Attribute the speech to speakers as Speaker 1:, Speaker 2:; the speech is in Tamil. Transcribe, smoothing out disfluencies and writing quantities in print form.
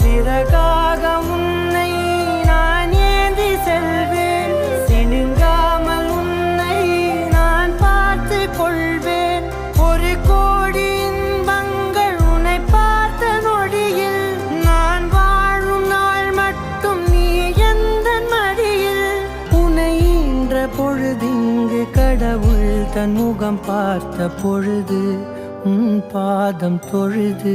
Speaker 1: சிறகாக உன்னை நான் ஏந்தி செல்வேன், சினுங்காமல் உன்னை நான் பார்த்து கொள்வேன். ஒரு கோடி இன்பங்கள் உன்னை பார்த்த நொடியில், நான் வாழும் நாள் மட்டும் நீ எந்த மடியில். உன்னை ஈன்ற பொழுதிங்கு கடவுள் தன் முகம் பார்த்த பொழுது உன் பாதம் தொழுது